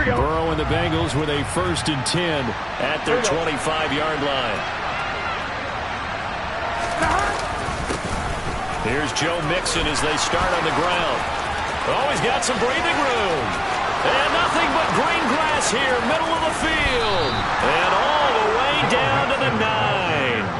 Burrow and the Bengals with a 1st and 10 at their 25-yard line. Here's Joe Mixon as they start on the ground. Oh, he's got some breathing room. And nothing but green grass here, middle of the field. And all the way down to the 9.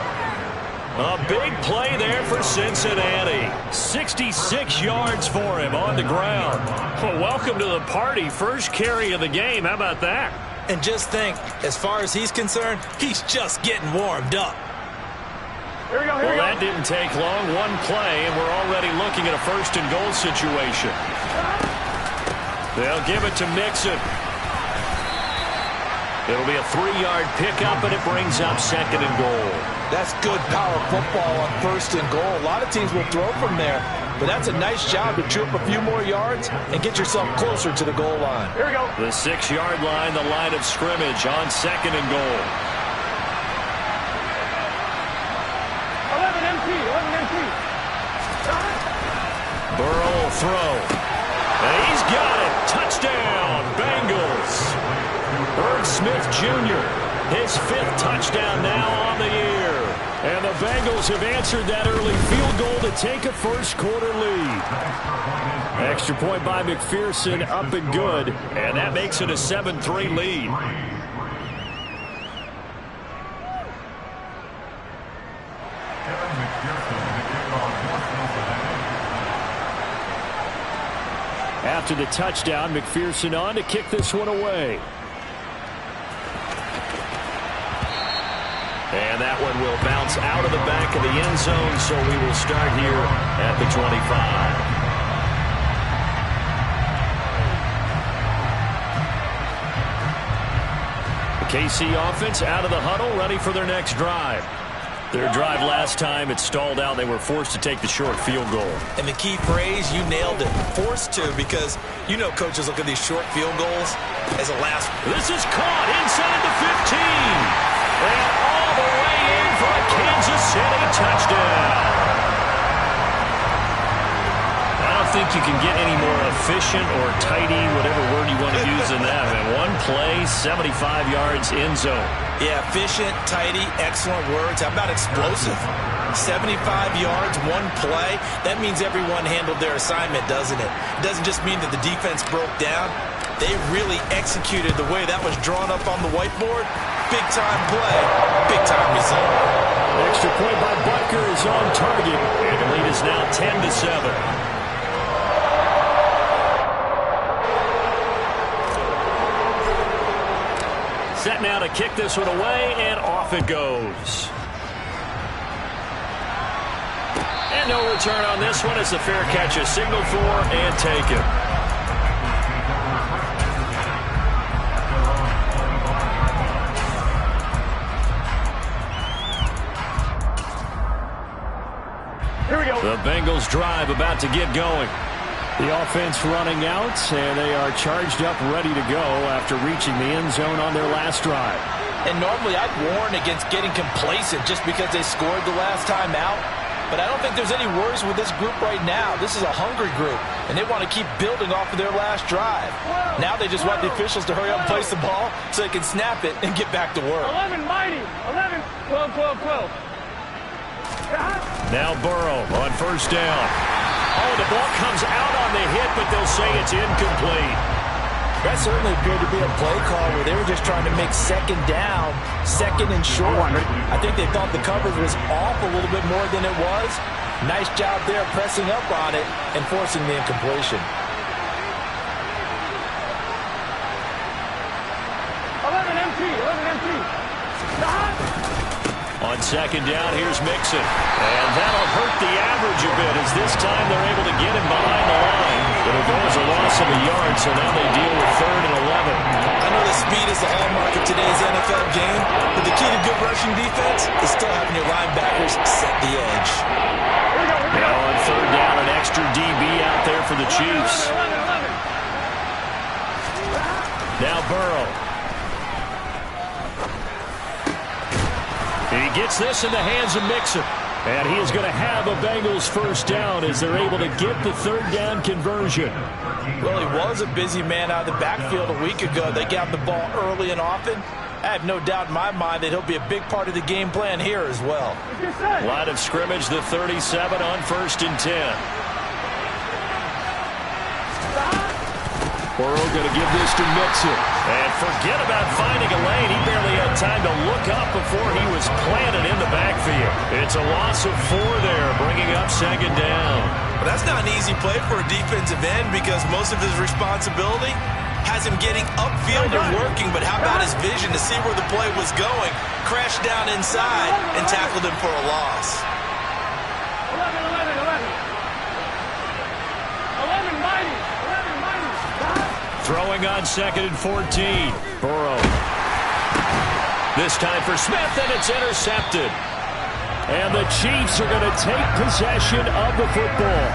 A big play there for Cincinnati. 66 yards for him on the ground. Well, welcome to the party. First carry of the game. How about that? And just think, as far as he's concerned, he's just getting warmed up. Well, that didn't take long. One play, and we're already looking at a 1st and goal situation. They'll give it to Mixon. It'll be a 3-yard pickup, and it brings up 2nd and goal. That's good power football on 1st and goal. A lot of teams will throw from there, but that's a nice job to chew up a few more yards and get yourself closer to the goal line. Here we go. The 6-yard line, the line of scrimmage on 2nd and goal. 11 MT. Burrow will throw. And he's got it. Touchdown, Bengals. Irv Smith Jr., his 5th touchdown now on the year. And the Bengals have answered that early field goal to take a first-quarter lead. Extra point by McPherson, up and good. And that makes it a 7-3 lead. After the touchdown, McPherson on to kick this one away. And that one will bounce out of the back of the end zone, so we will start here at the 25. The KC offense out of the huddle, ready for their next drive. Their drive last time, it stalled out. They were forced to take the short field goal. And the key phrase, you nailed it. Forced to, because you know coaches look at these short field goals as a last. This is caught inside the 15. And all the way in for a Kansas City touchdown. I don't think you can get any more efficient or tidy, whatever word you want to use in that. And one play, 75 yards in zone. Yeah, efficient, tidy, excellent words. How about explosive? 75 yards, one play. That means everyone handled their assignment, doesn't it? It doesn't just mean that the defense broke down. They really executed the way that was drawn up on the whiteboard. Big-time play, big-time result. Extra point by Butker is on target, and the lead is now 10-7. Set now to kick this one away, and off it goes. And no return on this one. It's a fair catch, a signal for, and take it. Here we go. The Bengals drive about to get going. The offense running out, and they are charged up, ready to go after reaching the end zone on their last drive. And normally I'd warn against getting complacent just because they scored the last time out. But I don't think there's any worries with this group right now. This is a hungry group, and they want to keep building off of their last drive. Now they just want the officials to hurry up and place the ball so they can snap it and get back to work. 11 mighty. 11, 12. Now Burrow on 1st down. Oh, the ball comes out on the hit, but they'll say it's incomplete. That certainly appeared to be a play call where they were just trying to make 2nd down, 2nd and short. I think they thought the coverage was off a little bit more than it was. Nice job there pressing up on it and forcing the incompletion. 11 MT. On 2nd down, here's Mixon. And that'll hurt the average a bit as this time they're able to get him behind the line. It'll go as a loss of a yard, so now they deal with 3rd and 11. I know that speed is the hallmark of today's NFL game, but the key to good rushing defense is still having your linebackers set the edge. Now on 3rd down, an extra DB out there for the Chiefs. 11. Now Burrow. He gets this in the hands of Mixon. And he is going to have a Bengals first down as they're able to get the third down conversion. Well, he was a busy man out of the backfield a week ago. They got the ball early and often. I have no doubt in my mind that he'll be a big part of the game plan here as well. Line of scrimmage, the 37 on 1st and 10. Burrow going to give this to Mixon. And forget about finding a lane. He barely had time to look up before he was planted in the backfield. It's a loss of 4 there, bringing up 2nd down. Well, that's not an easy play for a defensive end because most of his responsibility has him getting upfield and working, but how about his vision to see where the play was going, crashed down inside, and tackled him for a loss. 11 mighty. Throwing on 2nd and 14. Burrow. This time for Smith, and it's intercepted. And the Chiefs are going to take possession of the football.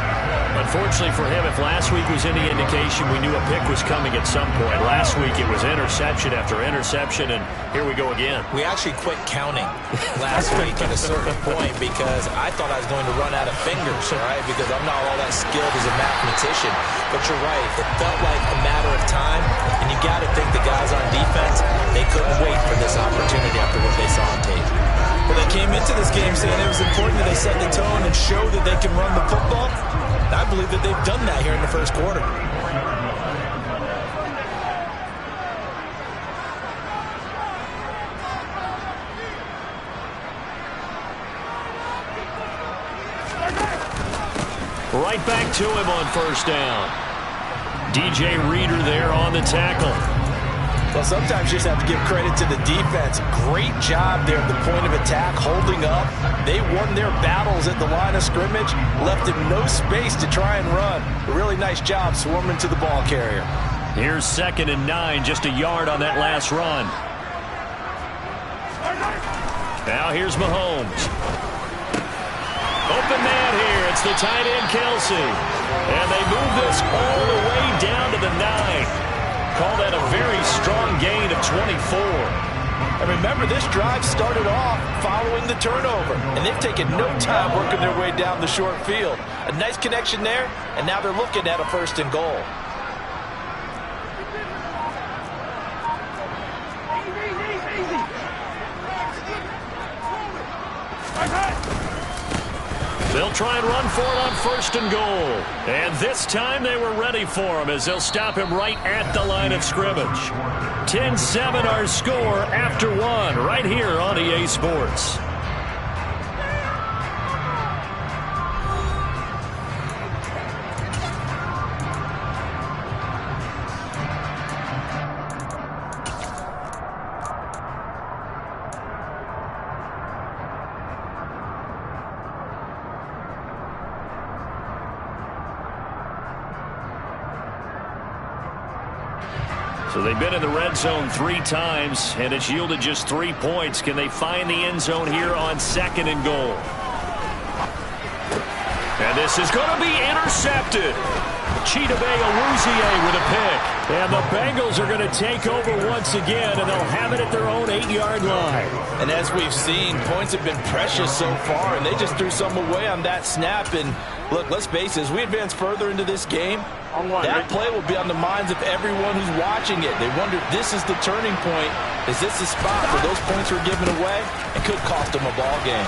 Unfortunately for him, if last week was any indication, we knew a pick was coming at some point. Last week it was interception after interception, and here we go again. We actually quit counting last week at a certain point because I thought I was going to run out of fingers, all right, because I'm not all that skilled as a mathematician. But you're right, it felt like a matter of time, and you got to think the guys on defense, they couldn't wait for this opportunity after what they saw on tape. Well, they came into this game saying it was important that they set the tone and show that they can run the football. I believe that they've done that here in the first quarter. Right back to him on 1st down. DJ Reader there on the tackle. Well, sometimes you just have to give credit to the defense. Great job there at the point of attack, holding up. They won their battles at the line of scrimmage, left him no space to try and run. A really nice job swarming to the ball carrier. Here's 2nd and 9, just a yard on that last run. Now here's Mahomes. Open man here. It's the tight end, Kelsey. And they move this all the way down to the 9. Call that a very strong gain of 24. And remember, this drive started off following the turnover, and they've taken no time working their way down the short field. A nice connection there, and now they're looking at a 1st and goal. They'll try and run for it on 1st and goal. And this time they were ready for him as they'll stop him right at the line of scrimmage. 10-7 our score after 1 right here on EA Sports. So they've been in the red zone 3 times, and it's yielded just 3 points. Can they find the end zone here on 2nd and goal? And this is going to be intercepted. Chidobe Awuzie with a pick. And the Bengals are going to take over once again, and they'll have it at their own 8-yard line. And as we've seen, points have been precious so far, and they just threw some away on that snap. And look, let's face it, as we advance further into this game, that play will be on the minds of everyone who's watching it. They wonder if this is the turning point. Is this the spot where those points were given away? It could cost them a ball game.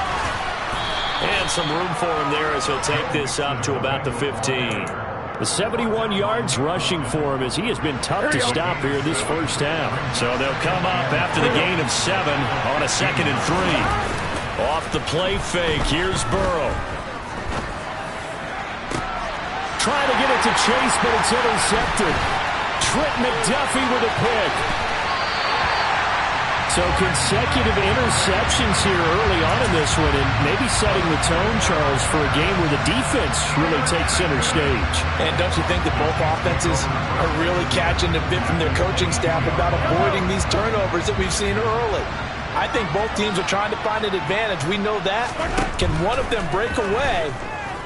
And some room for him there as he'll take this up to about the 15. The 71 yards rushing for him as he has been tough to stop here this first half. So they'll come up after the gain of 7 on a 2nd and 3. Off the play fake, here's Burrow. Trying to get it to Chase, but it's intercepted. Trent McDuffie with a pick. So consecutive interceptions here early on in this one, and maybe setting the tone, Charles, for a game where the defense really takes center stage. And don't you think that both offenses are really catching a bit from their coaching staff about avoiding these turnovers that we've seen early? I think both teams are trying to find an advantage. We know that. Can one of them break away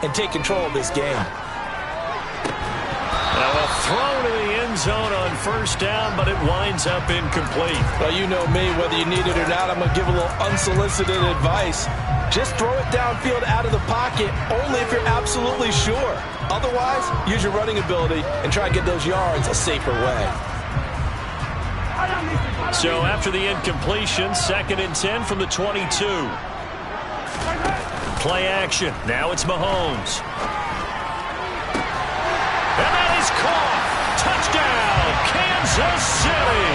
and take control of this game? Now a throw to the end zone on first down, but it winds up incomplete. Well, you know me, whether you need it or not, I'm going to give a little unsolicited advice. Just throw it downfield out of the pocket, only if you're absolutely sure. Otherwise, use your running ability and try and get those yards a safer way. So after the incompletion, 2nd and 10 from the 22. Play action. Now it's Mahomes. And that is caught. Touchdown, Kansas City.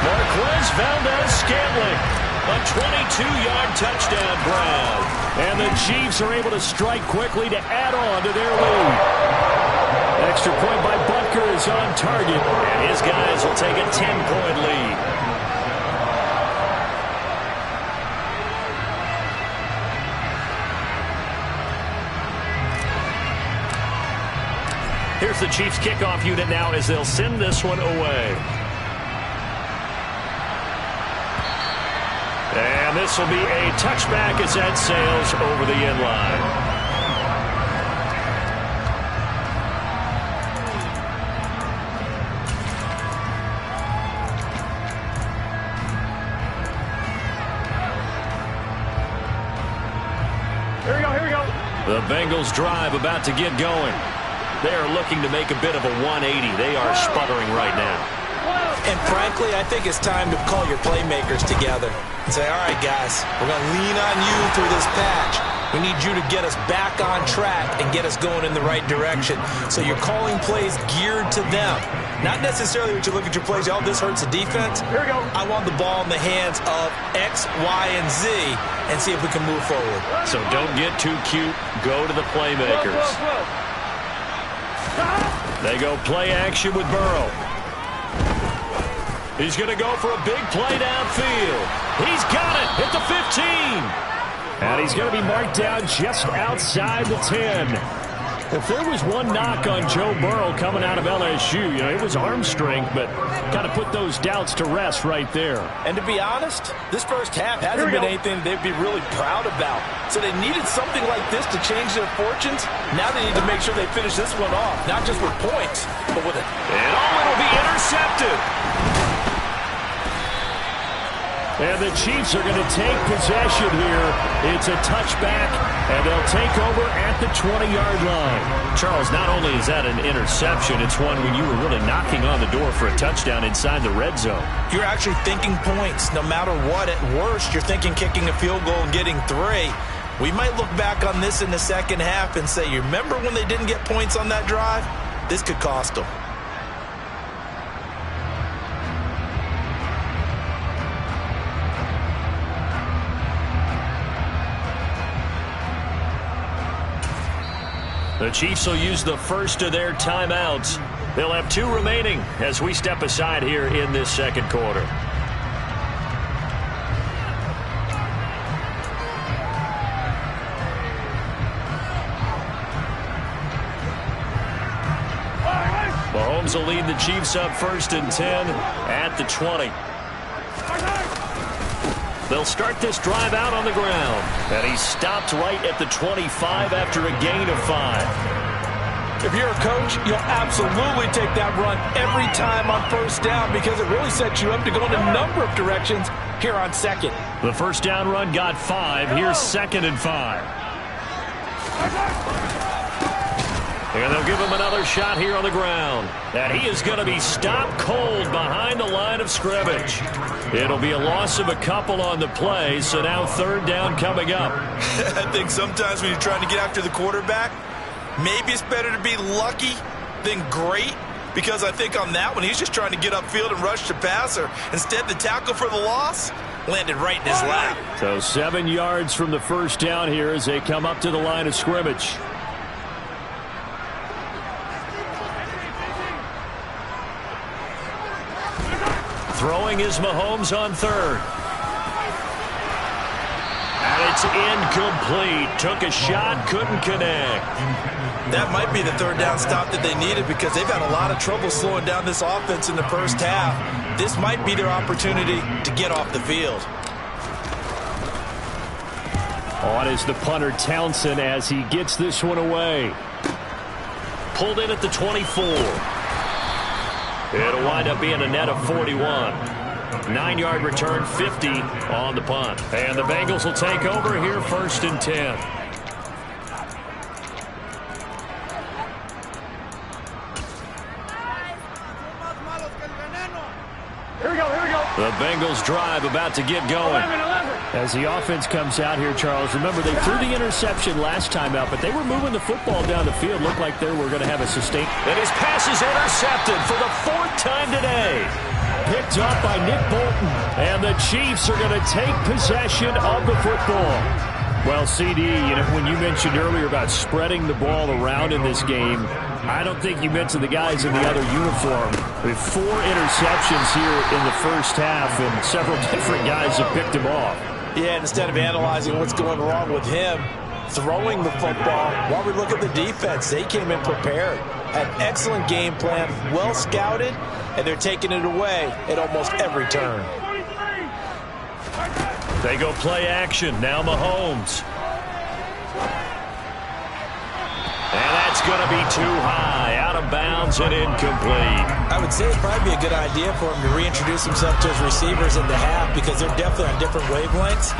Marquez Valdez-Scantling, a 22-yard touchdown grab. And the Chiefs are able to strike quickly to add on to their lead. Extra point by Butker is on target, and his guys will take a 10-point lead. Here's the Chiefs kickoff unit now as they'll send this one away. And this will be a touchback as that sails over the end line. Here we go. The Bengals drive about to get going. They are looking to make a bit of a 180. They are sputtering right now. And frankly, I think it's time to call your playmakers together and say, all right, guys, we're going to lean on you through this patch. We need you to get us back on track and get us going in the right direction. So you're calling plays geared to them. Not necessarily what you look at your plays, oh, this hurts the defense. Here we go. I want the ball in the hands of X, Y, and Z and see if we can move forward. So don't get too cute. Go to the playmakers. They go play action with Burrow. He's going to go for a big play downfield. He's got it at the 15. And he's going to be marked down just outside the 10. If there was one knock on Joe Burrow coming out of LSU, it was arm strength, but kind of put those doubts to rest right there. And to be honest, this first half hasn't been anything they'd be really proud about. So they needed something like this to change their fortunes. Now they need to make sure they finish this one off, not just with points, but with it. And it'll be intercepted. And the Chiefs are going to take possession here. It's a touchback, and they'll take over at the 20-yard line. Charles, not only is that an interception, it's one when you were really knocking on the door for a touchdown inside the red zone. You're actually thinking points. No matter what, at worst, you're thinking kicking a field goal and getting 3. We might look back on this in the second half and say, you remember when they didn't get points on that drive? This could cost them. The Chiefs will use the first of their timeouts. They'll have 2 remaining as we step aside here in this second quarter. Mahomes will lead the Chiefs up 1st and 10 at the 20. They'll start this drive out on the ground. And he's stopped right at the 25 after a gain of 5. If you're a coach, you'll absolutely take that run every time on first down because it really sets you up to go in a number of directions here on second. The first down run got 5. Here's 2nd and 5. And they'll give him another shot here on the ground. And he is going to be stopped cold behind the line of scrimmage. It'll be a loss of a couple on the play, so now 3rd down coming up. I think sometimes when you're trying to get after the quarterback, maybe it's better to be lucky than great, because I think on that one, he's just trying to get upfield and rush the passer. Instead, the tackle for the loss landed right in his lap. So 7 yards from the first down here as they come up to the line of scrimmage. Throwing is Mahomes on 3rd. And it's incomplete. Took a shot, couldn't connect. That might be the 3rd down stop that they needed because they've had a lot of trouble slowing down this offense in the first half. This might be their opportunity to get off the field. On is the punter Townsend as he gets this one away. Pulled in at the 24. It'll wind up being a net of 41. 9-yard return, 50 on the punt. And the Bengals will take over here, 1st and 10. Here we go, here we go. The Bengals drive about to get going. 11. As the offense comes out here, Charles, remember they threw the interception last time out, but they were moving the football down the field. Looked like they were going to have a sustained. And his pass is intercepted for the 4th time today. Picked up by Nick Bolton. And the Chiefs are going to take possession of the football. Well, CD, when you mentioned earlier about spreading the ball around in this game, I don't think you mentioned the guys in the other uniform. With 4 interceptions here in the first half, and several different guys have picked him off. Yeah, instead of analyzing what's going wrong with him, throwing the football, while we look at the defense, they came in prepared. Had an excellent game plan, well scouted, and they're taking it away at almost every turn. They go play action. Now Mahomes. And that's going to be too high. Out of bounds and incomplete. I would say it'd probably be a good idea for him to reintroduce himself to his receivers in the half because they're definitely on different wavelengths.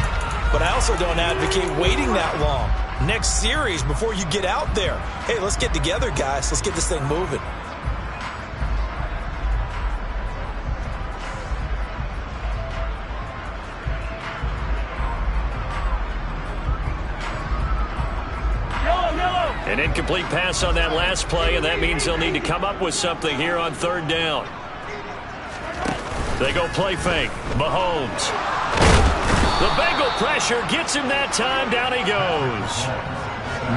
But I also don't advocate waiting that long. Next series, before you get out there, hey, let's get together, guys. Let's get this thing moving. An incomplete pass on that last play, and that means they'll need to come up with something here on 3rd down. They go play fake. Mahomes. The Bengal pressure gets him that time. Down he goes.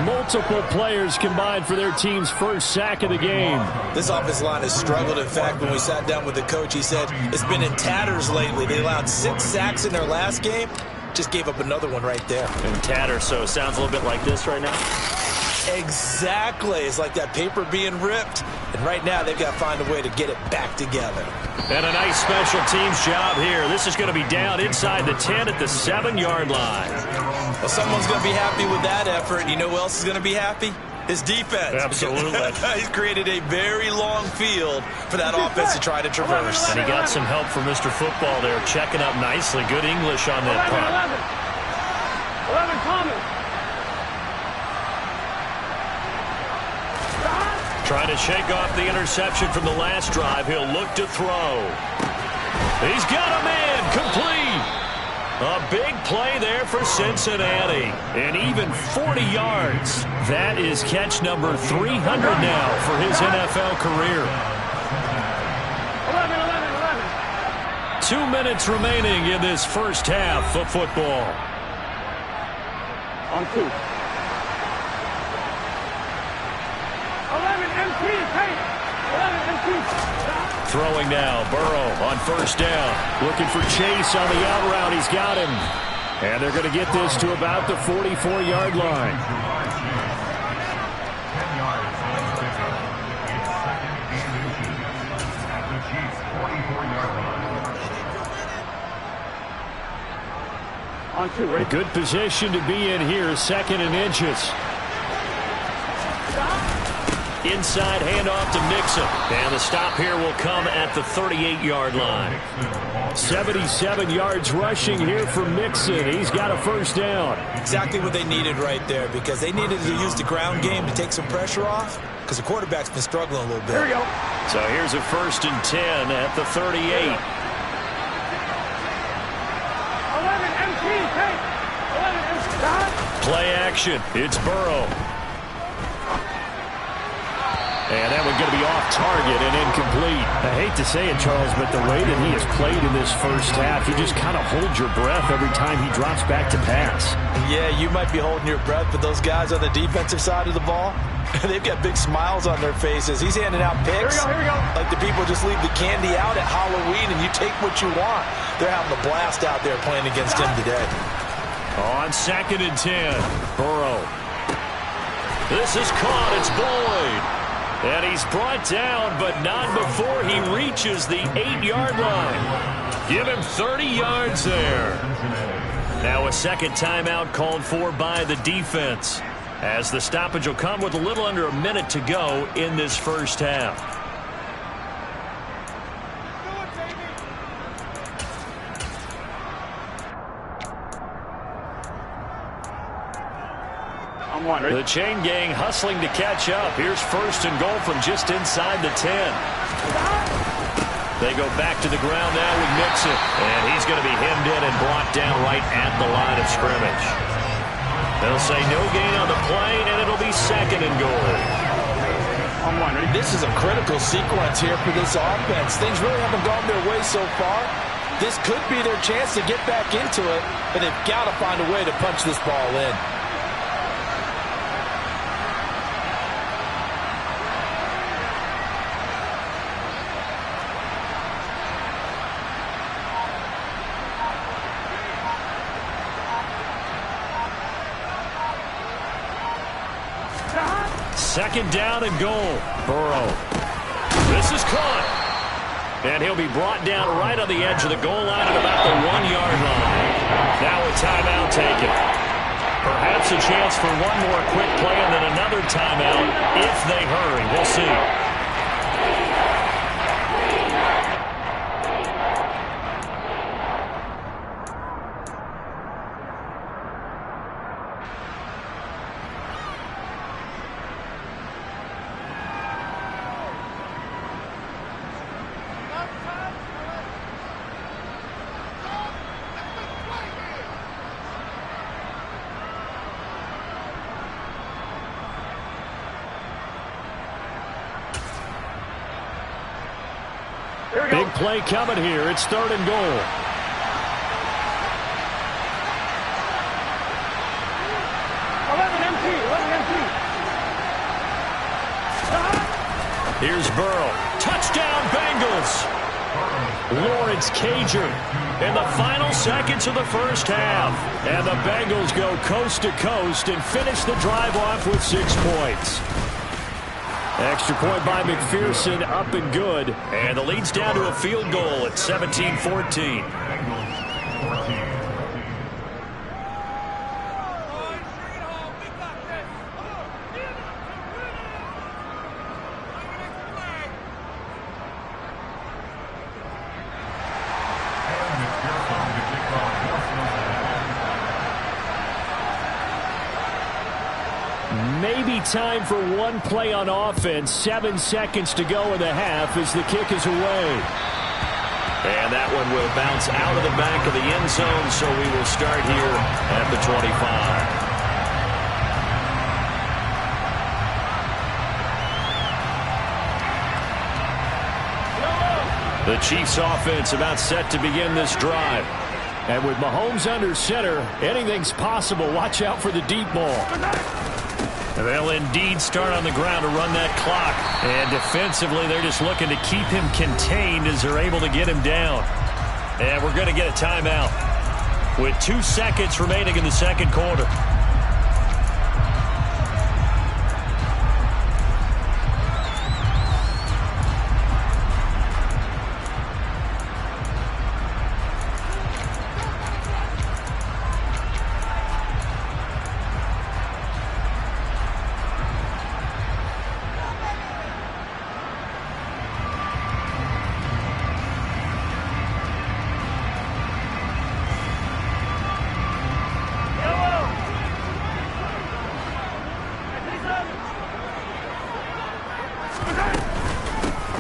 Multiple players combined for their team's first sack of the game. This offensive line has struggled. In fact, when we sat down with the coach, he said it's been in tatters lately. They allowed 6 sacks in their last game. Just gave up another one right there. In tatters, so it sounds a little bit like this right now. Exactly. It's like that paper being ripped. And right now, they've got to find a way to get it back together. And a nice special teams job here. This is going to be down inside the 10 at the 7-yard line. Well, someone's going to be happy with that effort. You know who else is going to be happy? His defense. Absolutely. He's created a very long field for that offense to try to traverse. And he got some help from Mr. Football there, checking up nicely. Good English on that punt. 11 Thomas. Trying to shake off the interception from the last drive. He'll look to throw. He's got a man. Complete. A big play there for Cincinnati. And even 40 yards. That is catch number 300 now for his NFL career. 11. 2 minutes remaining in this first half of football. On 2. 11 MT. Hey. 11 MT. Throwing now, Burrow on 1st down. Looking for Chase on the out route. He's got him. And they're going to get this to about the 44-yard line. On 2. A good position to be in here, 2nd and inches. Inside handoff to Mixon. And the stop here will come at the 38-yard line. 77 yards rushing here for Mixon. He's got a 1st down. Exactly what they needed right there because they needed to use the ground game to take some pressure off because the quarterback's been struggling a little bit. Here we go. So here's a 1st and 10 at the 38. 11 MT. Hey. 11 MT. Play action. It's Burrow. And that one's going to be off target and incomplete. I hate to say it, Charles, but the way that he has played in this first half, you just kind of hold your breath every time he drops back to pass. Yeah, you might be holding your breath, but those guys on the defensive side of the ball, they've got big smiles on their faces. He's handing out picks. Here we go. Like the people just leave the candy out at Halloween and you take what you want. They're having a blast out there playing against him today. On 2nd and 10, Burrow. This is caught. It's Boyd. And he's brought down, but not before he reaches the 8-yard line. Give him 30 yards there. Now a 2nd timeout called for by the defense, as the stoppage will come with a little under a minute to go in this first half. The chain gang hustling to catch up. Here's first and goal from just inside the 10. They go back to the ground now with Mixon. And he's going to be hemmed in and brought down right at the line of scrimmage. They'll say no gain on the play, and it'll be second and goal. This is a critical sequence here for this offense. Things really haven't gone their way so far. This could be their chance to get back into it, but they've got to find a way to punch this ball in. Second down and goal. Burrow. This is caught. And he'll be brought down right on the edge of the goal line at about the 1-yard line. Now a timeout taken. Perhaps a chance for one more quick play and then another timeout if they hurry. We'll see. Big play coming here. It's third and goal. Here's Burrow. Touchdown, Bengals. Lawrence Cager in the final seconds of the first half. And the Bengals go coast to coast and finish the drive off with 6 points. Extra point by McPherson, up and good. And the lead's down to a field goal at 17-14. Maybe time for one play on offense. 7 seconds to go in the half as the kick is away. And that one will bounce out of the back of the end zone, so we will start here at the 25. The Chiefs offense about set to begin this drive. And with Mahomes under center, anything's possible. Watch out for the deep ball. They'll indeed start on the ground to run that clock. And defensively, they're just looking to keep him contained as they're able to get him down. And we're going to get a timeout with 2 seconds remaining in the second quarter.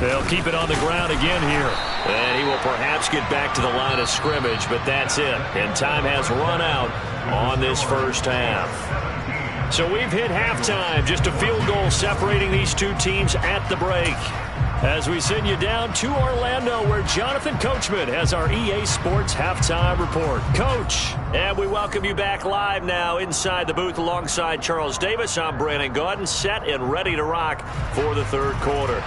They'll keep it on the ground again here. And he will perhaps get back to the line of scrimmage, but that's it. And time has run out on this first half. So we've hit halftime. Just a field goal separating these two teams at the break. As we send you down to Orlando, where Jonathan Coachman has our EA Sports Halftime Report. Coach, and we welcome you back live now inside the booth alongside Charles Davis. I'm Brandon Gaudin, set and ready to rock for the third quarter.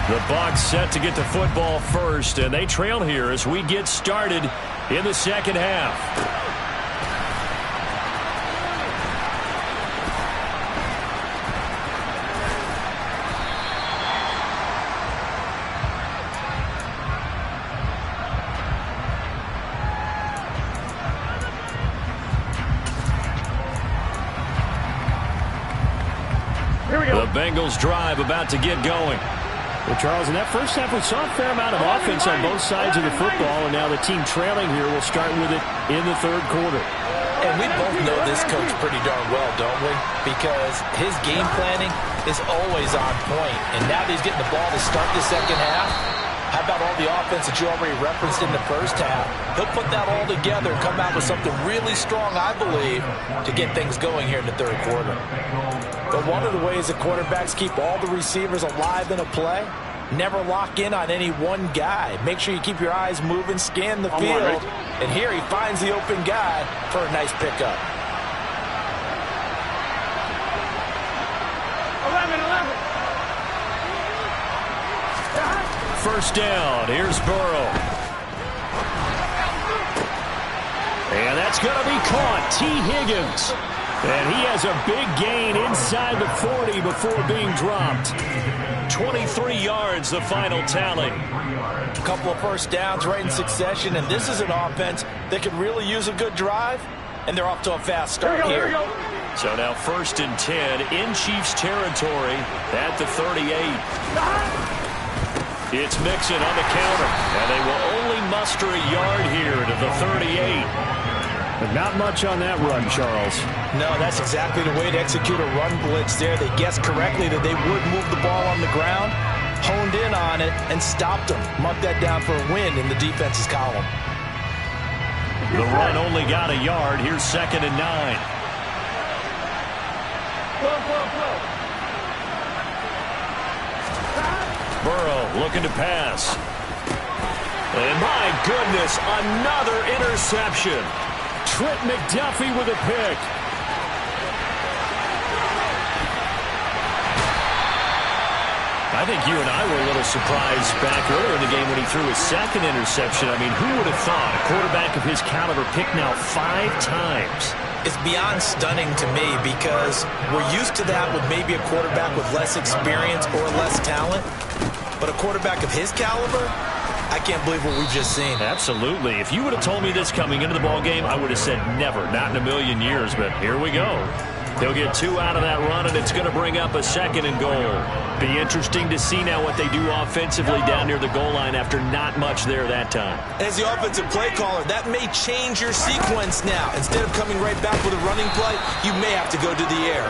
The Bucs set to get the football first, and they trail here as we get started in the second half. The Bengals drive about to get going. Well, Charles, in that first half, we saw a fair amount of offense on both sides of the football, and now the team trailing here will start with it in the third quarter. And we both know this coach pretty darn well, don't we? Because his game planning is always on point. And now that he's getting the ball to start the second half, how about all the offense that you already referenced in the first half? He'll put that all together and come out with something really strong, I believe, to get things going here in the third quarter. But one of the ways that quarterbacks keep all the receivers alive in a play, never lock in on any one guy. Make sure you keep your eyes moving, scan the field. And here he finds the open guy for a nice pickup. 11. First down. Here's Burrow. And that's going to be caught. T. Higgins. And he has a big gain inside the 40 before being dropped. 23 yards, the final tally. A couple of first downs right in succession, and this is an offense that could really use a good drive, and they're off to a fast start here. So now 1st and 10 in Chiefs territory at the 38. It's Mixon on the counter, and they will only muster a yard here to the 38. But not much on that run, Charles. No, that's exactly the way to execute a run blitz there. They guessed correctly that they would move the ball on the ground, honed in on it, and stopped them. Mark that down for a win in the defense's column. The run only got a yard. Here's 2nd and 9. Burrow looking to pass. And my goodness, another interception. Trent McDuffie with a pick. I think you and I were a little surprised back earlier in the game when he threw his 2nd interception. I mean, who would have thought a quarterback of his caliber picked now 5 times? It's beyond stunning to me because we're used to that with maybe a quarterback with less experience or less talent. But a quarterback of his caliber, I can't believe what we've just seen. Absolutely. If you would have told me this coming into the ballgame, I would have said never, not in a million years. But here we go. They'll get 2 out of that run, and it's going to bring up a 2nd and goal. Be interesting to see now what they do offensively down near the goal line after not much there that time. As the offensive play caller, that may change your sequence now. Instead of coming right back with a running play, you may have to go to the air.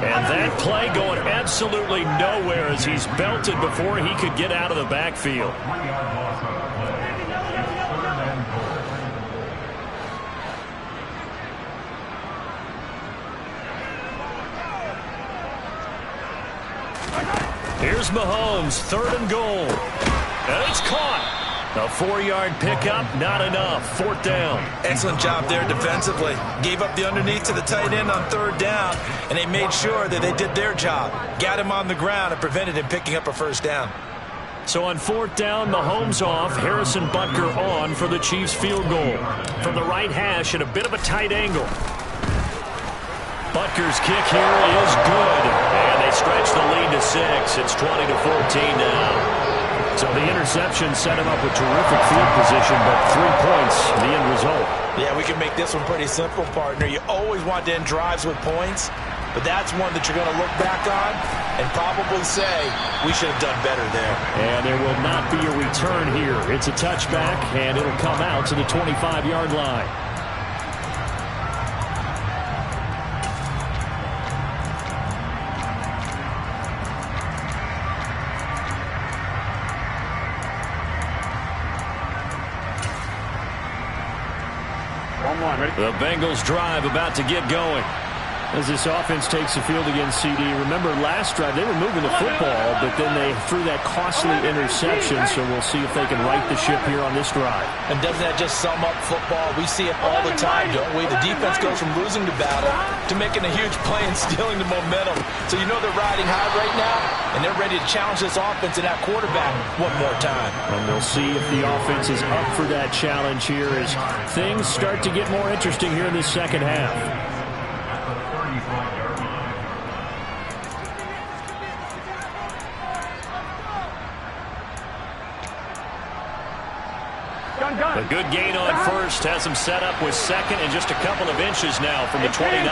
And that play going absolutely nowhere as he's belted before he could get out of the backfield. Here's Mahomes, 3rd and goal. And it's caught. A 4-yard pickup, not enough. 4th down. Excellent job there defensively. Gave up the underneath to the tight end on 3rd down, and they made sure that they did their job. Got him on the ground and prevented him picking up a 1st down. So on 4th down, Mahomes off, Harrison Butker on for the Chiefs field goal. From the right hash at a bit of a tight angle. Butker's kick here is good. And they stretch the lead to 6. It's 20-14 now. So the interception set him up with terrific field position, but 3 points, the end result. Yeah, we can make this one pretty simple, partner. You always want to end drives with points, but that's one that you're going to look back on and probably say, we should have done better there. And there will not be a return here. It's a touchback, and it'll come out to the 25-yard line. The Bengals drive about to get going. As this offense takes the field against CD, remember last drive they were moving the football, but then they threw that costly interception, so we'll see if they can right the ship here on this drive. And doesn't that just sum up football? We see it all the time, don't we? The defense goes from losing the battle to making a huge play and stealing the momentum. So you know they're riding high right now, and they're ready to challenge this offense and that quarterback one more time. And we'll see if the offense is up for that challenge here as things start to get more interesting here in this second half. A good gain on 1st has him set up with 2nd and just a couple of inches now from the 29.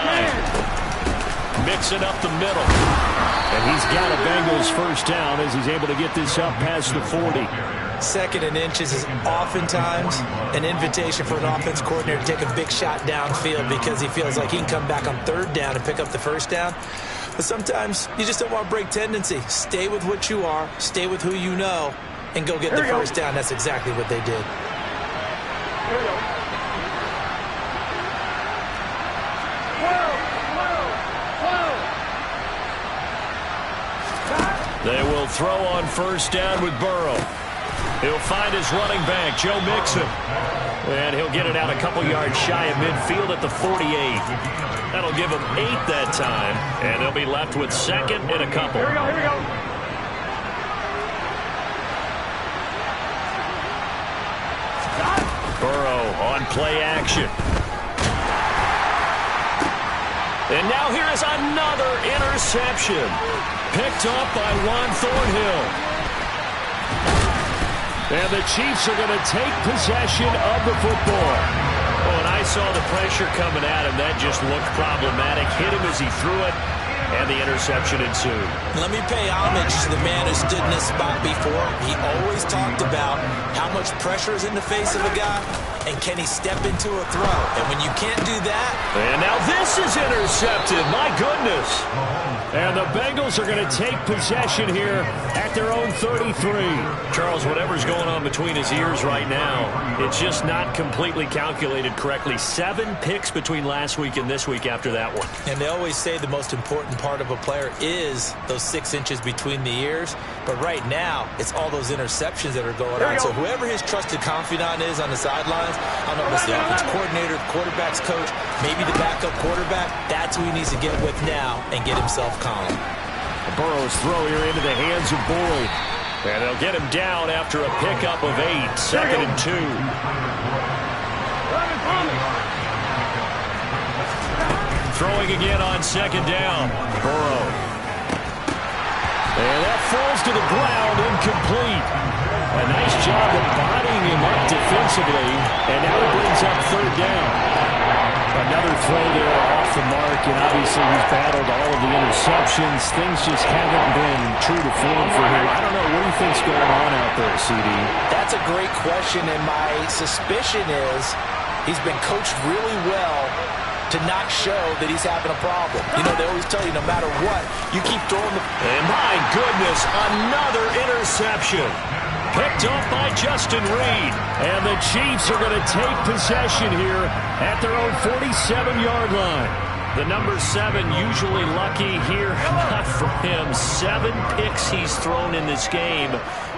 mixing up the middle. And he's got a Bengals first down as he's able to get this up past the 40. Second and inches is oftentimes an invitation for an offense coordinator to take a big shot downfield because he feels like he can come back on third down and pick up the first down. But sometimes you just don't want to break tendency. Stay with what you are, stay with who you know, and go get the first down. That's exactly what they did. Here we go. 12. They will throw on first down with Burrow. He'll find his running back, Joe Mixon. And he'll get it out a couple yards shy of midfield at the 48. That'll give him 8 that time. And they'll be left with second and a couple. Here we go, here we go. Burrow on play action. And now here is another interception. Picked up by Juan Thornhill. And the Chiefs are going to take possession of the football. Oh, and I saw the pressure coming at him. That just looked problematic. Hit him as he threw it, and the interception ensued. Let me pay homage to the man who stood in this spot before. He always talked about how much pressure is in the face of a guy, and can he step into a throw? And when you can't do that... And now this is intercepted. My goodness. And the Bengals are going to take possession here at their own 33. Charles, whatever's going on between his ears right now, it's just not completely calculated correctly. 7 picks between last week and this week after that one. And they always say the most important part of a player is those 6 inches between the ears. But right now, it's all those interceptions that are going on. So whoever his trusted confidant is on the sidelines, I don't know if it's the offense coordinator, the quarterback's coach, maybe the backup quarterback, that's who he needs to get with now and get himself calm. Burrow's throw here into the hands of Boyd. And they'll get him down after a pickup of 8. Second and 2. Throwing again on second down. Burrow. And that falls to the ground, incomplete. A nice job of bodying him up defensively. And now he brings up third down. Another throw there off the mark, and obviously he's battled all of the interceptions. Things just haven't been true to form for him. I don't know, what do you think's going on out there, CD? That's a great question, and my suspicion is he's been coached really well to not show that he's having a problem. You know, they always tell you no matter what, you keep throwing the... And my goodness, another interception. Picked up by Justin Reed. And the Chiefs are going to take possession here at their own 47-yard line. The number 7 usually lucky here. Not for him. 7 picks he's thrown in this game.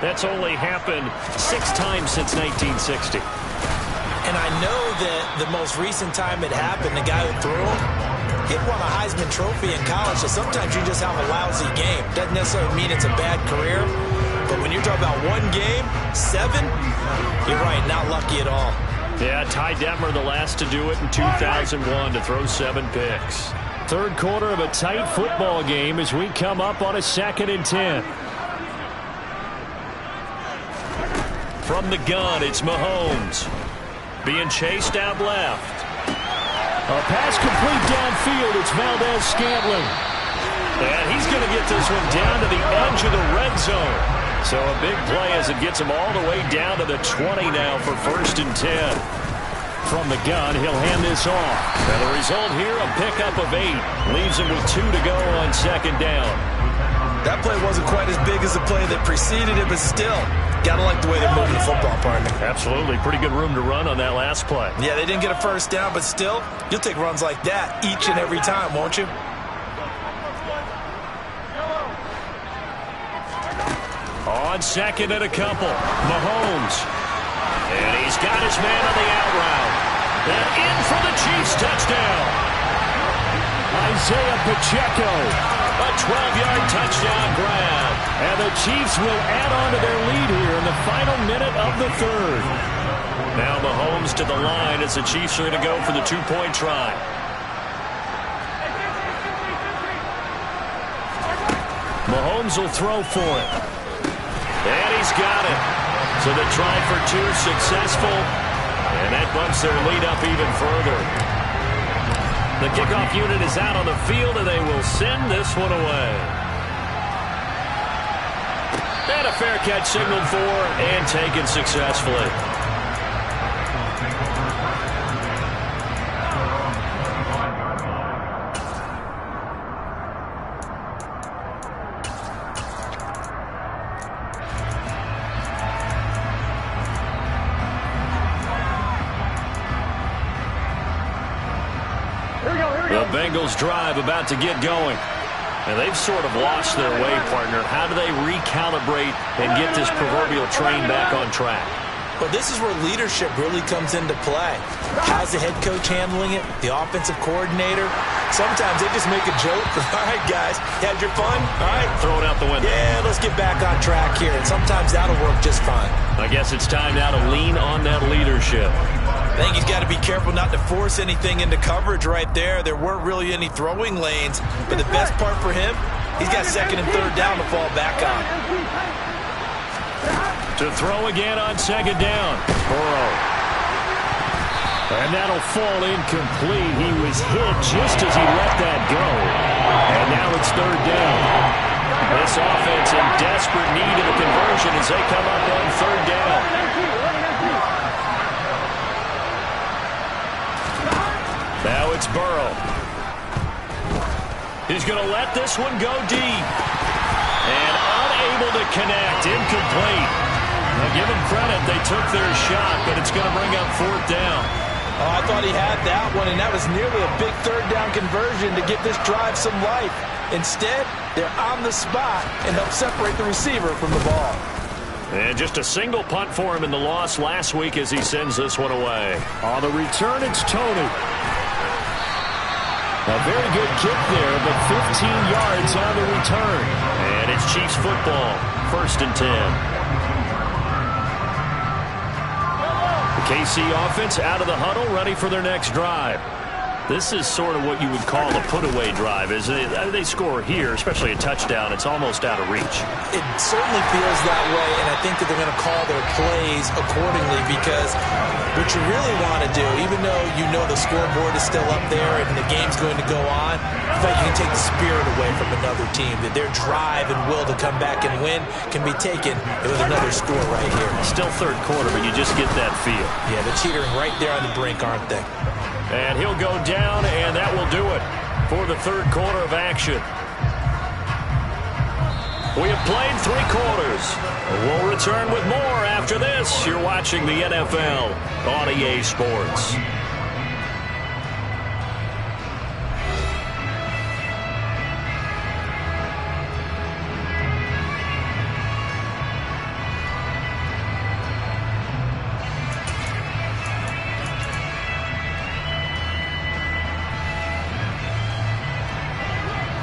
That's only happened 6 times since 1960. And I know that the most recent time it happened, the guy who threw him, he won a Heisman Trophy in college, so sometimes you just have a lousy game. Doesn't necessarily mean it's a bad career, but when you're talking about one game, 7, you're right, not lucky at all. Yeah, Ty Detmer, the last to do it in 2001, to throw 7 picks. Third quarter of a tight football game as we come up on a 2nd and 10. From the gun, it's Mahomes. Being chased out left. A pass complete downfield. It's Valdez-Scantling. And he's going to get this one down to the edge of the red zone. So a big play as it gets him all the way down to the 20 now for 1st and 10. From the gun, he'll hand this off. And the result here, a pickup of 8. Leaves him with 2 to go on 2nd down. That play wasn't quite as big as the play that preceded it, but still, gotta like the way they're moving the football, partner. Absolutely. Pretty good room to run on that last play. Yeah, they didn't get a first down, but still, you'll take runs like that each and every time, won't you? On 2nd and a couple, Mahomes. And he's got his man on the out route. And in for the Chiefs touchdown. Isaiah Pacheco. A 12-yard touchdown grab. And the Chiefs will add on to their lead here in the final minute of the 3rd. Now Mahomes to the line as the Chiefs are going to go for the 2-point try. Mahomes will throw for it. And he's got it. So the try for 2 successful. And that bumps their lead up even further. The kickoff unit is out on the field, and they will send this one away. And a fair catch signaled for and taken successfully. The Bengals drive about to get going. And they've sort of lost their way, partner. How do they recalibrate and get this proverbial train back on track? Well, this is where leadership really comes into play. How's the head coach handling it? The offensive coordinator? Sometimes they just make a joke. All right, guys, you had your fun? All right. Throw it out the window. Yeah, let's get back on track here. And sometimes that'll work just fine. I guess it's time now to lean on that leadership. I think he's got to be careful not to force anything into coverage right there. There weren't really any throwing lanes. But the best part for him, he's got second and third down to fall back on. To throw again on second down. Burrow. And that'll fall incomplete. He was hit just as he let that go. And now it's third down. This offense in desperate need of a conversion as they come up on third down. Now it's Burrow. He's going to let this one go deep. And unable to connect. Incomplete. Now give them credit. They took their shot, but it's going to bring up fourth down. Oh, I thought he had that one, and that was nearly a big third down conversion to give this drive some life. Instead, they're on the spot and help separate the receiver from the ball. And just a single punt for him in the loss last week as he sends this one away. On the return, it's Tony. A very good kick there, but 15 yards on the return. And it's Chiefs football, 1st and 10. The KC offense out of the huddle, ready for their next drive. This is sort of what you would call a put-away drive, isn't it? They score here, especially a touchdown. It's almost out of reach. It certainly feels that way, and I think that they're going to call their plays accordingly because what you really want to do, even though you know the scoreboard is still up there and the game's going to go on, I feel like you can take the spirit away from another team, that their drive and will to come back and win can be taken with another score right here. Still third quarter, but you just get that feel. Yeah, they're teetering right there on the brink, aren't they? And he'll go down, and that will do it for the third quarter of action. We have played 3 quarters. We'll return with more after this. You're watching the NFL on EA Sports.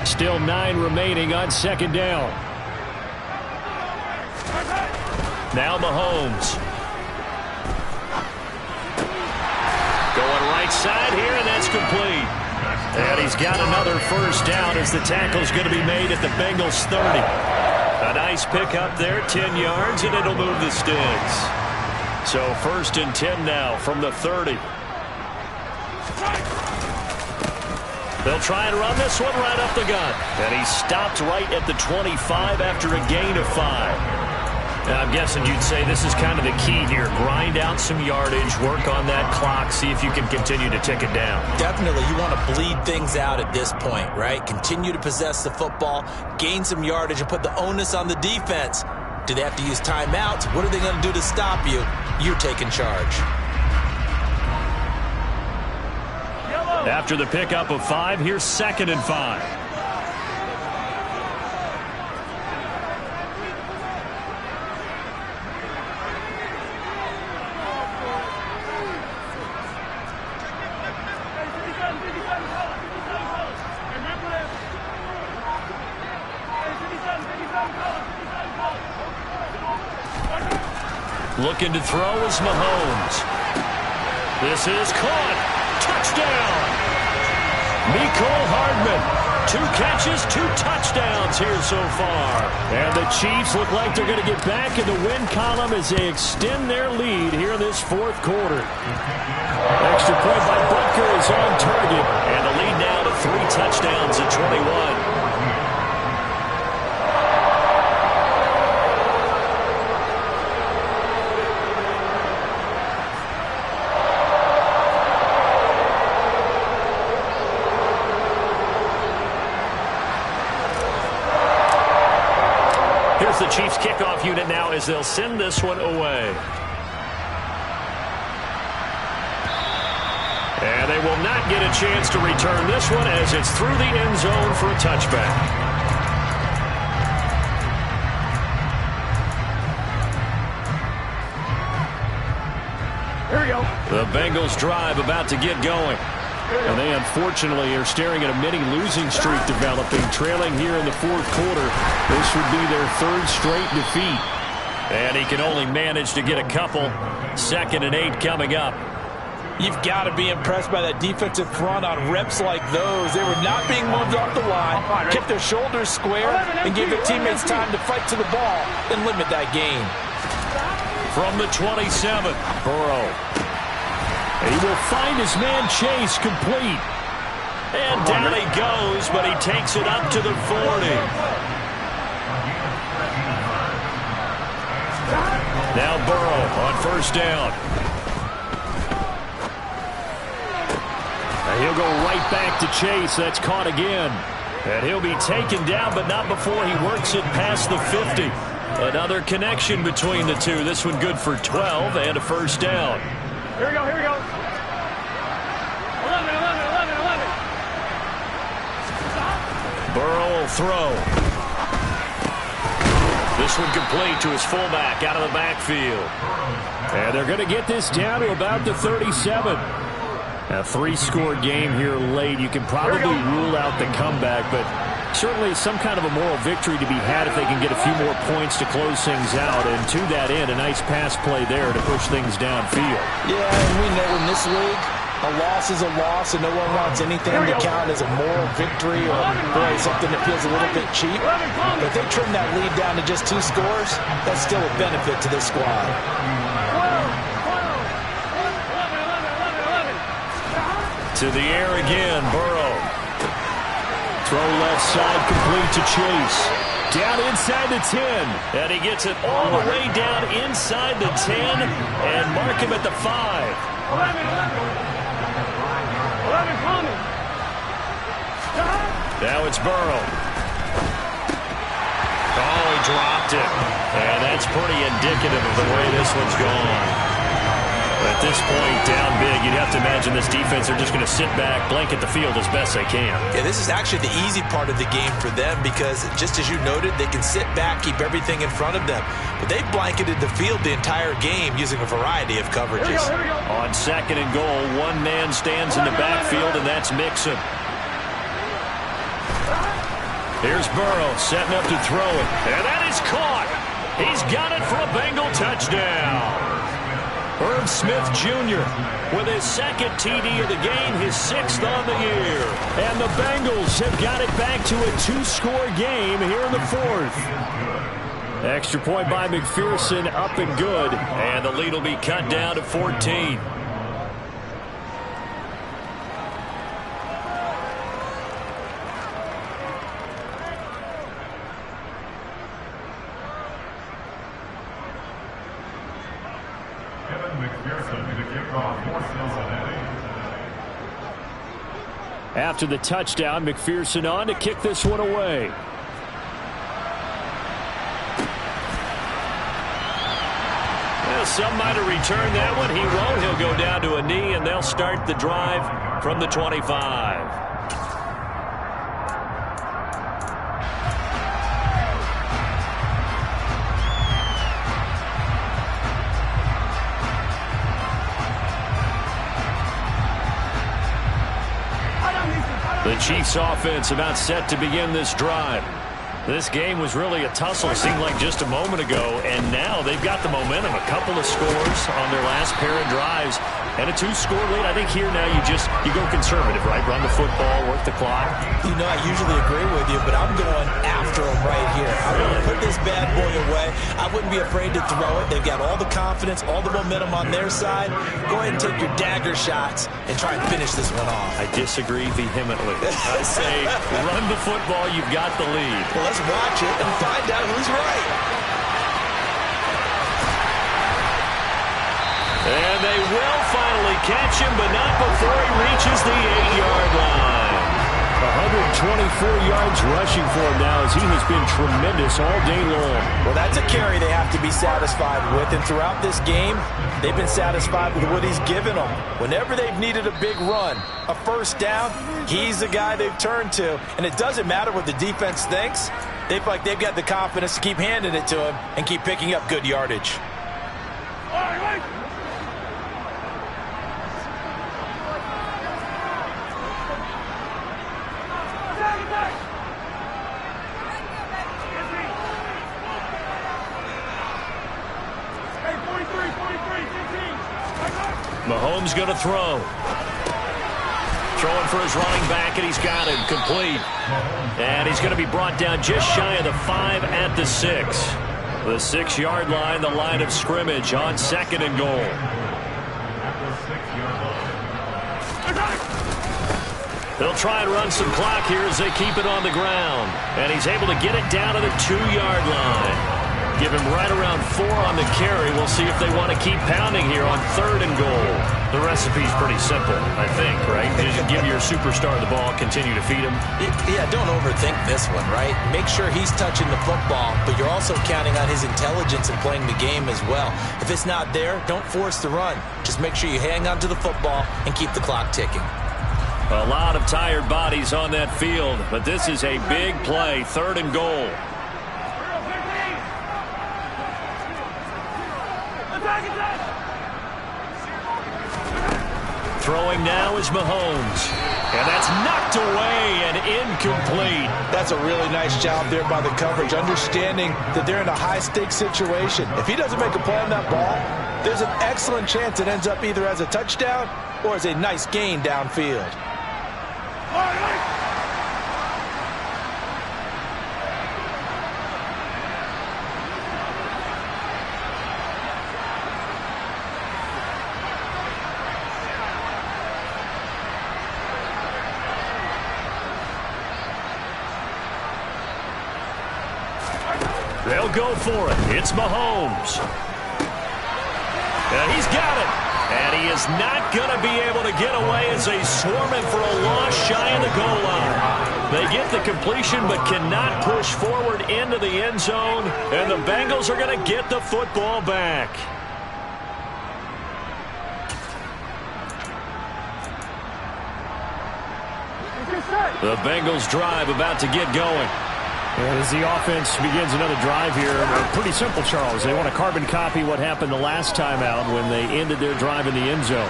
Still 9 remaining on second down. Now Mahomes. Going right side here, and that's complete. And he's got another first down as the tackle's going to be made at the Bengals 30. A nice pick up there, 10 yards, and it'll move the sticks. So 1st and 10 now from the 30. They'll try and run this one right up the gut. And he stopped right at the 25 after a gain of 5. Now, I'm guessing you'd say this is kind of the key here. Grind out some yardage, work on that clock, see if you can continue to tick it down. Definitely. You want to bleed things out at this point, right? Continue to possess the football, gain some yardage, and put the onus on the defense. Do they have to use timeouts? What are they going to do to stop you? You're taking charge. After the pickup of 5, here's 2nd and 5. Looking to throw is Mahomes. This is caught. Touchdown. Mecole Hardman 2 catches, 2 touchdowns here so far. And the Chiefs look like they're going to get back in the win column as they extend their lead here in this fourth quarter. Extra point by Butker is on target. And the lead now to 3 touchdowns at 21. The Chiefs kickoff unit now as they'll send this one away. And they will not get a chance to return this one as it's through the end zone for a touchback. Here we go. The Bengals drive about to get going. And they unfortunately are staring at a mini losing streak developing, trailing here in the fourth quarter. This would be their 3rd straight defeat. And he can only manage to get a couple. 2nd and 8 coming up. You've got to be impressed by that defensive front on reps like those. They were not being moved off the line, kept their shoulders square, and gave their teammates time to fight to the ball and limit that gain. From the 27, Burrow. He will find his man Chase complete. And down he goes, but he takes it up to the 40. Now Burrow on 1st down. And he'll go right back to Chase. That's caught again. And he'll be taken down, but not before he works it past the 50. Another connection between the two. This one good for 12 and a 1st down. Here we go, here we go. 11, 11, 11, 11. Burrow will throw. This one complete to his fullback out of the backfield. And they're going to get this down to about the 37. A 3-score game here late. You can probably rule out the comeback, but certainly some kind of a moral victory to be had if they can get a few more points to close things out. And to that end, a nice pass play there to push things downfield. Yeah, and we know in this league, a loss is a loss, and no one wants anything to count as a moral victory or really something that feels a little bit cheap. But if they trim that lead down to just 2 scores, that's still a benefit to this squad. To the air again, Burrow. Throw left side complete to Chase. Down inside the 10. And he gets it all the way down inside the 10 and mark him at the 5. 11 coming. Now it's Burrow. Oh, he dropped it. And that's pretty indicative of the way this one's gone. At this point, down big, you'd have to imagine this defense are just going to sit back, blanket the field as best they can. Yeah, this is actually the easy part of the game for them because, just as you noted, they can sit back, keep everything in front of them. But they blanketed the field the entire game using a variety of coverages. Here we go. On 2nd and goal, one man stands in the backfield, and that's Mixon. Here's Burrow setting up to throw it. And that is caught. He's got it for a Bengal touchdown. Herb Smith Jr. with his 2nd TD of the game, his 6th on the year. And the Bengals have got it back to a 2-score game here in the 4th. Extra point by McPherson, up and good. And the lead will be cut down to 14. After the touchdown, McPherson on to kick this one away. Well, some might have returned that one. He won't. He'll go down to a knee, and they'll start the drive from the 25. The Chiefs offense about set to begin this drive. This game was really a tussle, seemed like just a moment ago, and now they've got the momentum. A couple of scores on their last pair of drives, and a 2-score lead. I think here now you go conservative, right? Run the football, work the clock. You know, I usually agree with you, but I'm going after them right here. I'm going to put this bad boy away. I wouldn't be afraid to throw it. They've got all the confidence, all the momentum on their side. Go ahead and take your dagger shots and try and finish this one off. I disagree vehemently. I say run the football. You've got the lead. Well, let's watch it and find out who's right. And they will finally catch him, but not before he reaches the 8-yard line. 124 yards rushing for him now as he has been tremendous all day long. Well, that's a carry they have to be satisfied with, and throughout this game, they've been satisfied with what he's given them. Whenever they've needed a big run, a first down, he's the guy they've turned to. And it doesn't matter what the defense thinks. They feel like they've got the confidence to keep handing it to him and keep picking up good yardage. Mahomes going to throw. Throwing for his running back, and he's got him complete. And he's going to be brought down just shy of the 5 at the 6. The 6-yard line, the line of scrimmage on 2nd and goal. They'll try and run some clock here as they keep it on the ground. And he's able to get it down to the 2-yard line. Give him right around 4 on the carry. We'll see if they want to keep pounding here on 3rd and goal. The recipe's pretty simple, I think, right? Just give your superstar the ball, continue to feed him. Yeah, don't overthink this one, right? Make sure he's touching the football, but you're also counting on his intelligence in playing the game as well. If it's not there, don't force the run. Just make sure you hang on to the football and keep the clock ticking. A lot of tired bodies on that field, but this is a big play, 3rd and goal. Throwing now is Mahomes. And that's knocked away and incomplete. That's a really nice job there by the coverage, understanding that they're in a high-stakes situation. If he doesn't make a play on that ball, there's an excellent chance it ends up either as a touchdown or as a nice gain downfield. They'll go for it. It's Mahomes. And he's got it. And he is not going to be able to get away as they swarm him for a loss shy of the goal line. They get the completion but cannot push forward into the end zone. And the Bengals are going to get the football back. The Bengals drive about to get going. And as the offense begins another drive here, pretty simple, Charles. They want to carbon copy what happened the last time out when they ended their drive in the end zone.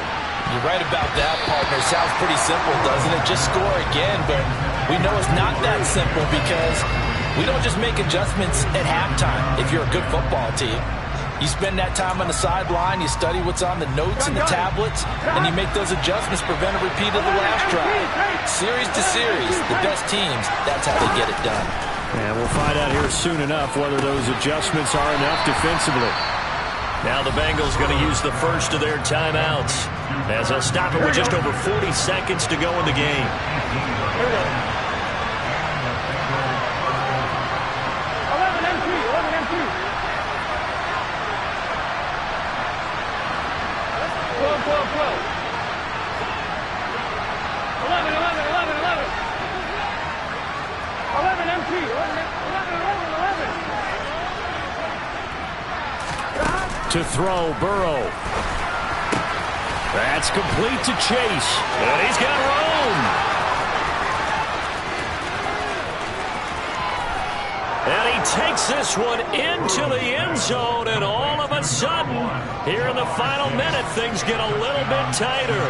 You're right about that, partner. Sounds pretty simple, doesn't it? Just score again, but we know it's not that simple because we don't just make adjustments at halftime if you're a good football team. You spend that time on the sideline, you study what's on the notes and the tablets, and you make those adjustments, prevent a repeat of the last drive. Series to series, the best teams, that's how they get it done. And we'll find out here soon enough whether those adjustments are enough defensively. Now the Bengals going to use the first of their timeouts as they'll stop it with just over 40 seconds to go in the game. To throw, Burrow. That's complete to Chase. And he's got room. And he takes this one into the end zone, and all of a sudden, here in the final minute, things get a little bit tighter.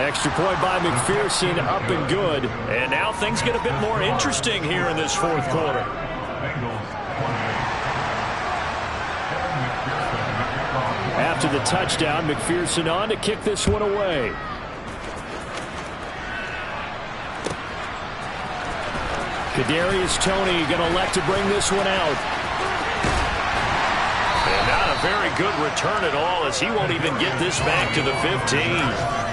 Extra point by McPherson, up and good. And now things get a bit more interesting here in this fourth quarter. After the touchdown, McPherson on to kick this one away. Kadarius Toney going to elect to bring this one out. And not a very good return at all, as he won't even get this back to the 15.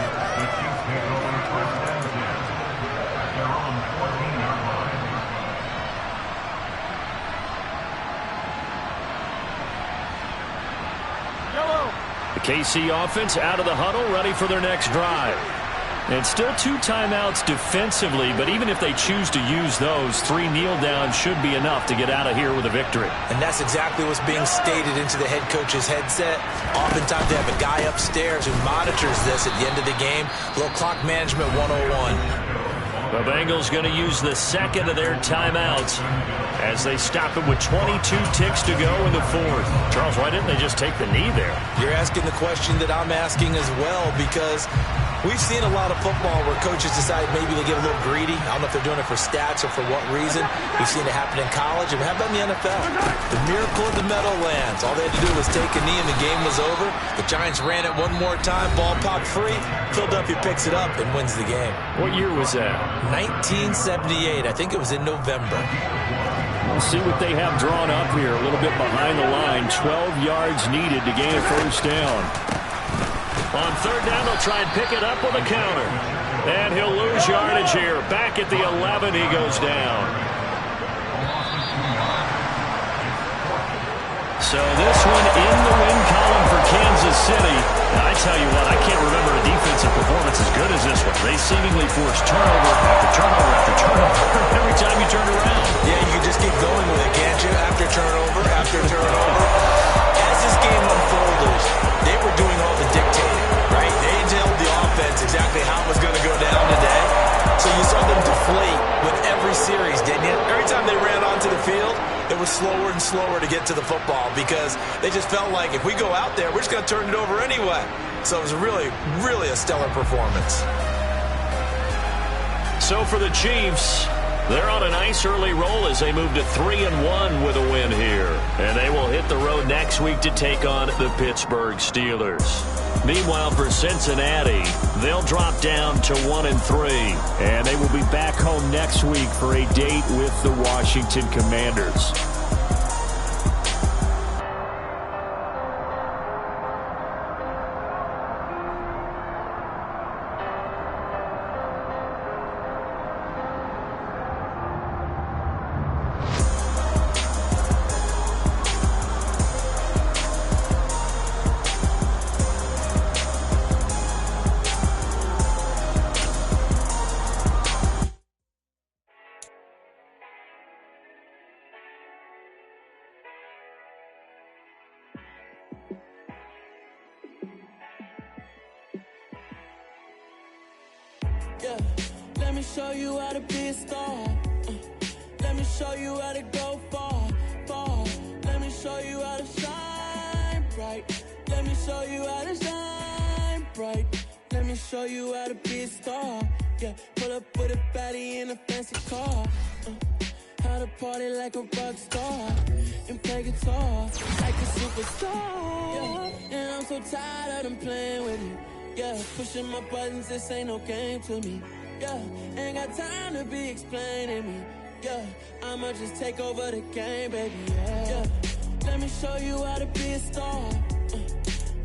The KC offense out of the huddle, ready for their next drive. And still 2 timeouts defensively, but even if they choose to use those, 3 kneel downs should be enough to get out of here with a victory. And that's exactly what's being stated into the head coach's headset. Oftentimes they have a guy upstairs who monitors this at the end of the game. A little clock management 101. The Bengals going to use the second of their timeouts as they stop it with 22 ticks to go in the fourth. Charles, why didn't they just take the knee there? You're asking the question that I'm asking as well, because we've seen a lot of football where coaches decide maybe they get a little greedy. I don't know if they're doing it for stats or for what reason. We've seen it happen in college, and how about in the NFL? The miracle of the Meadowlands. All they had to do was take a knee and the game was over. The Giants ran it one more time, ball popped free. Philadelphia picks it up and wins the game. What year was that? 1978. I think it was in November. We'll see what they have drawn up here. A little bit behind the line. 12 yards needed to gain a first down. On third down, they'll try and pick it up with a counter. And he'll lose yardage here. Back at the 11, he goes down. So this one in the win column for Kansas City. And I tell you what, I can't remember a defensive performance as good as this one. They seemingly forced turnover after turnover after turnover every time you turned around. Yeah, you can just keep going with it, can't you? After turnover, after turnover. As this game unfolded, they were doing all the dictating, right? They told the offense exactly how it was going to go down today. So you saw them deflate with every series, didn't you? Every time they ran onto the field, it was slower and slower to get to the football because they just felt like if we go out there, we're just going to turn it over anyway. So it was really, really a stellar performance. So for the Chiefs, they're on a nice early roll as they move to 3-1 with a win here. And they will hit the road next week to take on the Pittsburgh Steelers. Meanwhile, for Cincinnati, they'll drop down to 1-3. And they will be back home next week for a date with the Washington Commanders. Yeah, let me show you how to be a star. Let me show you how to go far, far. Let me show you how to shine bright. Let me show you how to shine bright. Let me show you how to be a star. Yeah, pull up with a baddie in a fancy car. How to party like a rock star and play guitar like a superstar. Yeah, and I'm so tired of them playing with me. Yeah, pushing my buttons, this ain't no game to me. Yeah, ain't got time to be explaining me. Yeah, I'ma just take over the game, baby. Yeah, let me show you how to be a star.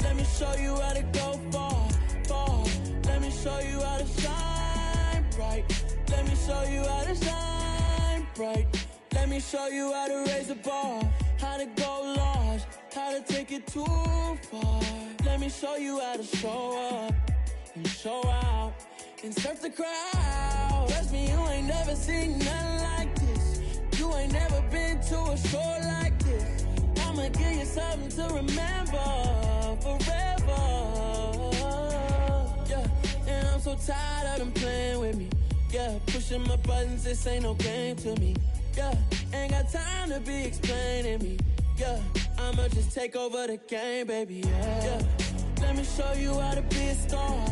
Let me show you how to go far, far. Let me show you how to shine bright. Let me show you how to shine bright. Let me show you how to raise a bar, how to go large, how to take it too far. Let me show you how to show up and show out and surf the crowd. Trust me, you ain't never seen nothing like this. You ain't never been to a show like this. I'ma give you something to remember forever. Yeah, and I'm so tired of them playing with me. Yeah, pushing my buttons, this ain't no game to me. Yeah, ain't got time to be explaining me. Yeah, I'ma just take over the game, baby. Yeah, let me show you how to be a star.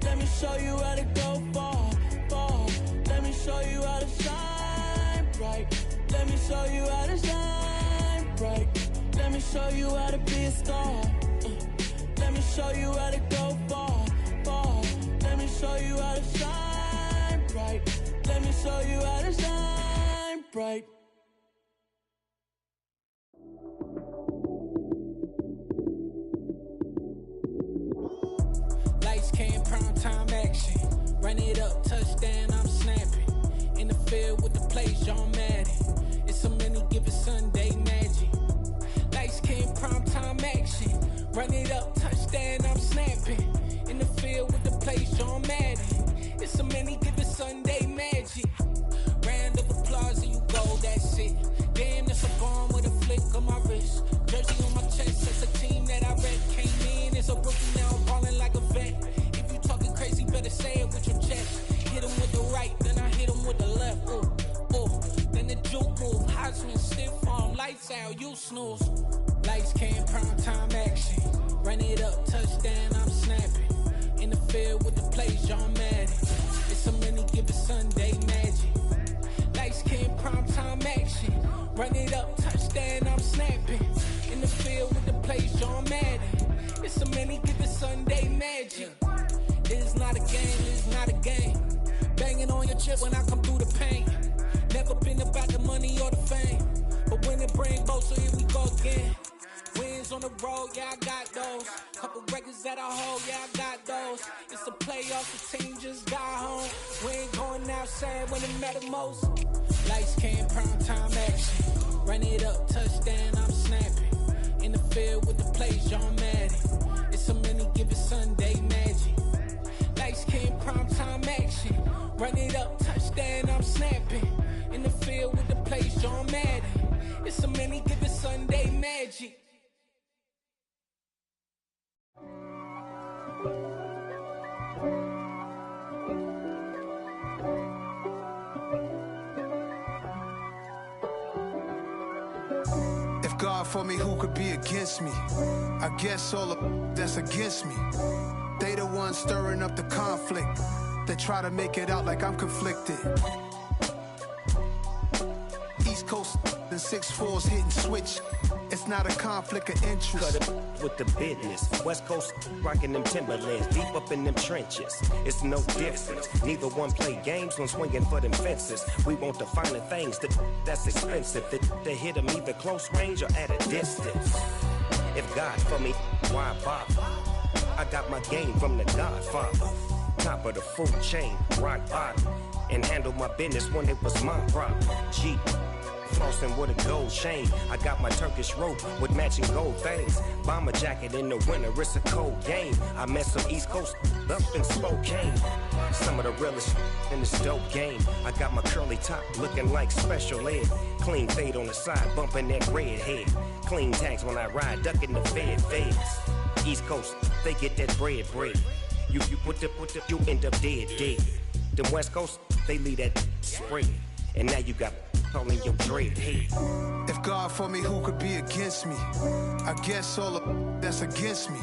Let me show you how to go far, far. Let me show you how to shine bright. Let me show you how to shine bright. Let me show you how to be a star. Let me show you how to go far, far. Let me show you how to shine bright. Let me show you how to shine bright. Lights came, prime time action. Run it up, touchdown, I'm snapping. In the field with the plays, John Madden. It's so many given Sunday magic. Lights came, prime time action. Run it up, touchdown, I'm snapping. In the field with the plays, John Madden. It's so many given Sunday magic. Round of applause and you go, that's it. Damn, that's a bomb with a flick on my wrist. Jersey on my chest, that's a team that I read. Came in as a rookie, now I'm balling like a vet. If you talking crazy, better say it with your chest. Hit him with the right, then I hit him with the left. Ooh, ooh. Then the juke move, Heisman stiff arm, lights out, you snooze. Lights came, prime time action. Run it up, touchdown, I'm snapping. In the field with the plays, John Madden. It's so many given Sunday magic. Lights came, prime time action. Run it up, touchdown, I'm snapping. In the field with the plays, John Madden. It's so many given Sunday magic. It is not a game, it is not a game. Banging on your chip when I come through the pain. Never been about the money or the fame. But when it bring both, so here we go again. Wins on the road, yeah, I got those. Couple records that I hold, yeah, I got those. It's the playoffs, the team just got home. We ain't going outside when it matter most. Lights came, prime time action. Run it up, touchdown, I'm snapping. In the field with the plays, John Madden. It's so many given Sunday magic. Lights came, prime time action. Run it up, touchdown, I'm snapping. In the field with the plays, John Madden. It's so many given Sunday magic. If God for me, who could be against me? I guess all of that's against me. They the ones stirring up the conflict. They try to make it out like I'm conflicted. East Coast and 6'4's hitting switch. It's not a conflict of interest. Cut it with the business. West Coast rocking them Timberlands, deep up in them trenches. It's no difference. Neither one play games when swinging for them fences. We want the finer things that's expensive. They hit them either close range or at a distance. If God for me, why bother? I got my game from the Godfather. Top of the food chain, rock bottom. And handle my business when it was my problem. Jeep. Flossing with a gold chain. I got my Turkish rope with matching gold things. Bomber jacket in the winter, it's a cold game. I met some East Coast up in Spokane. Some of the realest in this dope game. I got my curly top looking like special ed. Clean fade on the side, bumping that red head. Clean tags when I ride, ducking the feds. East Coast, they get that bread. You you end up dead. Them West Coast, they leave that spread. And now you got all in your dread head. If God for me, who could be against me? I guess all of that's against me.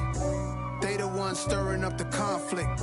They the ones stirring up the conflict.